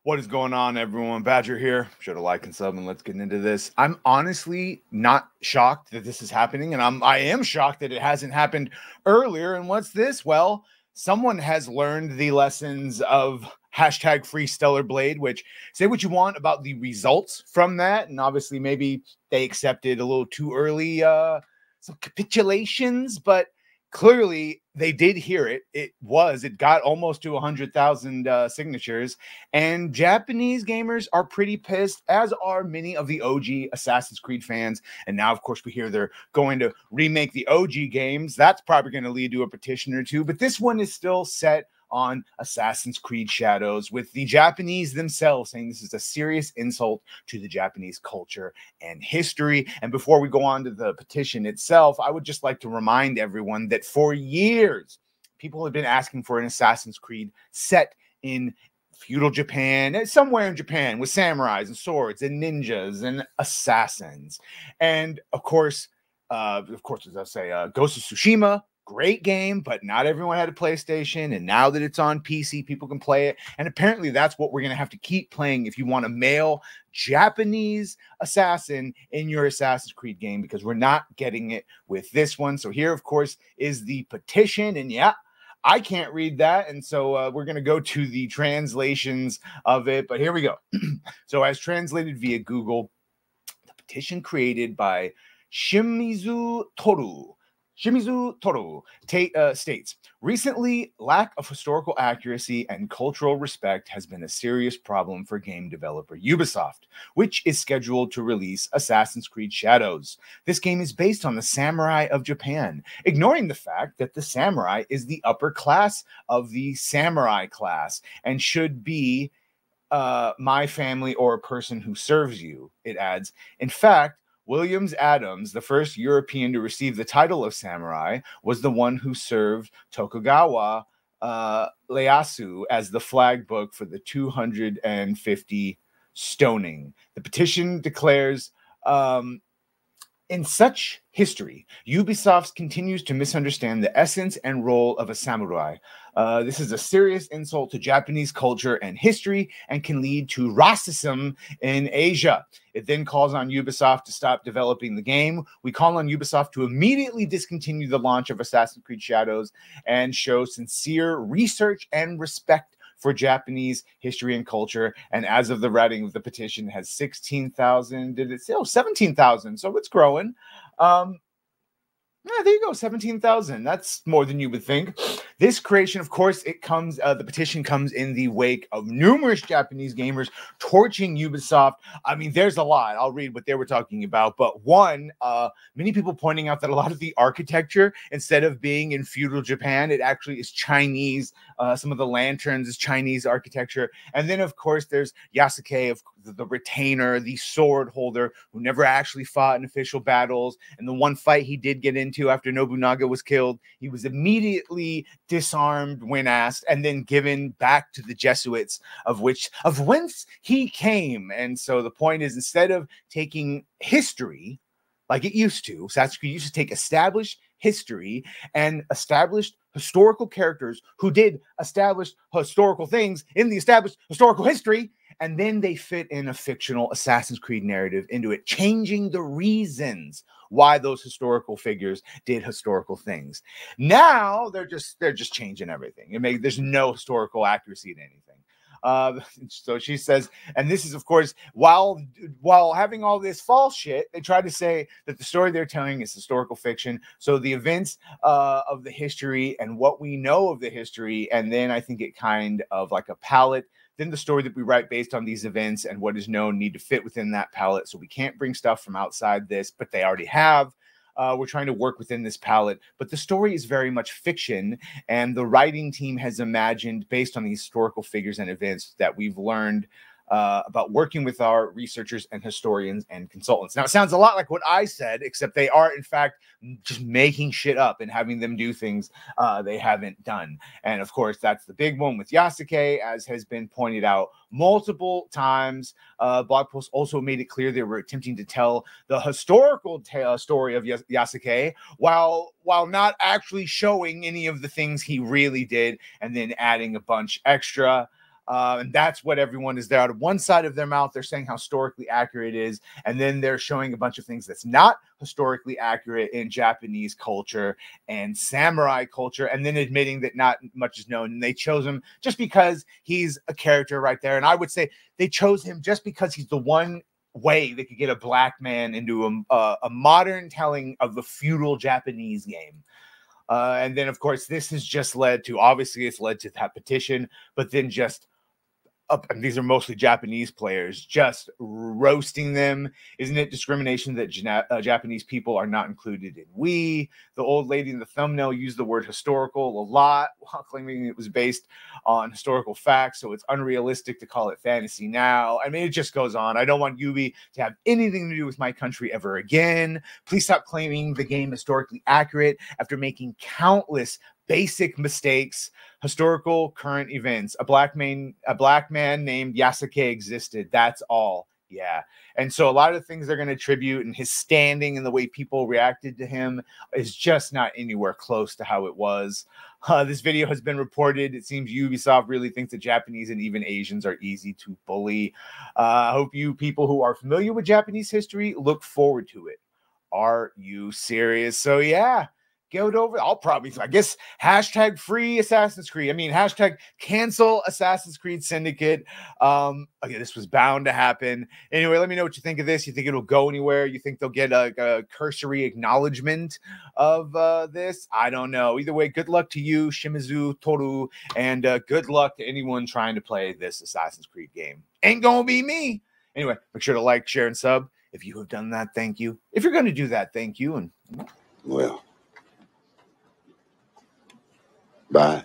What is going on, everyone? Badger here. Should have liked and sub, and let's get into this. I'm honestly not shocked that this is happening, and I am shocked that it hasn't happened earlier. And what's this? Well, someone has learned the lessons of hashtag Free Stellar Blade, which say what you want about the results from that, and obviously maybe they accepted a little too early some capitulations, but clearly they did hear it. It got almost to 100,000 signatures, and Japanese gamers are pretty pissed, as are many of the OG Assassin's Creed fans. And now, of course, we hear they're going to remake the OG games. That's probably going to lead to a petition or two, but this one is still set on Assassin's Creed Shadows, with the Japanese themselves saying this is a serious insult to the Japanese culture and history. And before we go on to the petition itself, I would just like to remind everyone that for years, people have been asking for an Assassin's Creed set in feudal Japan, somewhere in Japan, with samurais and swords and ninjas and assassins. And of course, as I say, Ghost of Tsushima, great game, but not everyone had a PlayStation, and now that it's on PC, people can play it. And apparently that's what we're going to have to keep playing if you want a male Japanese assassin in your Assassin's Creed game, because we're not getting it with this one. So here, of course, is the petition, and yeah, I can't read that, and so we're going to go to the translations of it, but here we go. So as translated via Google, the petition created by Shimizu Toru states, recently, lack of historical accuracy and cultural respect has been a serious problem for game developer Ubisoft, which is scheduled to release Assassin's Creed Shadows. This game is based on the samurai of Japan, ignoring the fact that the samurai is the upper class of the samurai class and should be my family or a person who serves you, it adds. In fact, Williams Adams, the first European to receive the title of samurai, was the one who served Tokugawa Ieyasu as the flag book for the 250 stoning. The petition declares, in such history, Ubisoft continues to misunderstand the essence and role of a samurai. This is a serious insult to Japanese culture and history and can lead to racism in Asia. It then calls on Ubisoft to stop developing the game. We call on Ubisoft to immediately discontinue the launch of Assassin's Creed Shadows and show sincere research and respect for Japanese history and culture. And as of the writing of the petition, has 16,000. Did it say? Oh, 17,000. So it's growing. Yeah, there you go, 17,000. That's more than you would think. This creation, of course, the petition comes in the wake of numerous Japanese gamers torching Ubisoft. I mean, there's a lot. I'll read what they were talking about. But one, many people pointing out that a lot of the architecture, instead of being in feudal Japan, it actually is Chinese. Some of the lanterns is Chinese architecture. And then, of course, there's Yasuke, of the retainer, the sword holder, who never actually fought in official battles. And the one fight he did get into after Nobunaga was killed, he was immediately disarmed when asked, and then given back to the Jesuits, of whence he came. And so the point is, instead of taking history like it used to, Assassin's Creed used to take established history and established historical characters who did established historical things in the established historical history, and then they fit in a fictional Assassin's Creed narrative into it, changing the reasons why those historical figures did historical things. Now they're just changing everything. There's no historical accuracy in anything. So she says, and this is, of course, while having all this false shit, they try to say that the story they're telling is historical fiction. So the events of the history and what we know of the history, and then I think it kind of like a palette. Then the story that we write based on these events and what is known need to fit within that palette. So we can't bring stuff from outside this, but they already have. We're trying to work within this palette, but the story is very much fiction, and the writing team has imagined, based on the historical figures and events that we've learned about working with our researchers and historians and consultants. Now, it sounds a lot like what I said, except they are, in fact, just making shit up and having them do things they haven't done. And, of course, that's the big one with Yasuke, as has been pointed out multiple times. Blog posts also made it clear they were attempting to tell the historical story of Yasuke while not actually showing any of the things he really did, and then adding a bunch extra. And that's what everyone is there. Out of one side of their mouth, they're saying how historically accurate it is. And then they're showing a bunch of things that's not historically accurate in Japanese culture and samurai culture. And then admitting that not much is known. And they chose him just because he's a character right there. And I would say they chose him just because he's the one way they could get a black man into a modern telling of the feudal Japanese game. And then, of course, this has just led to, obviously, it's led to that petition, but then just and these are mostly Japanese players, just roasting them. Isn't it discrimination that Japanese people are not included in Wii? The old lady in the thumbnail used the word historical a lot while claiming it was based on historical facts, so it's unrealistic to call it fantasy now. I mean, it just goes on. I don't want Ubi to have anything to do with my country ever again. Please stop claiming the game historically accurate after making countless basic mistakes. Historical current events. A black man named Yasuke existed. That's all. Yeah. And so a lot of the things they're going to attribute and his standing and the way people reacted to him is just not anywhere close to how it was. This video has been reported. It seems Ubisoft really thinks that Japanese and even Asians are easy to bully. I hope you people who are familiar with Japanese history look forward to it. Are you serious? So yeah. Get over. I'll probably, I guess, hashtag free Assassin's Creed. I mean, hashtag cancel Assassin's Creed Syndicate. Okay, this was bound to happen. Anyway, let me know what you think of this. You think it'll go anywhere? You think they'll get a cursory acknowledgement of this? I don't know. Either way, good luck to you, Shimizu Toru, and good luck to anyone trying to play this Assassin's Creed game. Ain't gonna be me. Anyway, make sure to like, share, and sub. If you have done that, thank you. If you're going to do that, thank you. And well. Bye.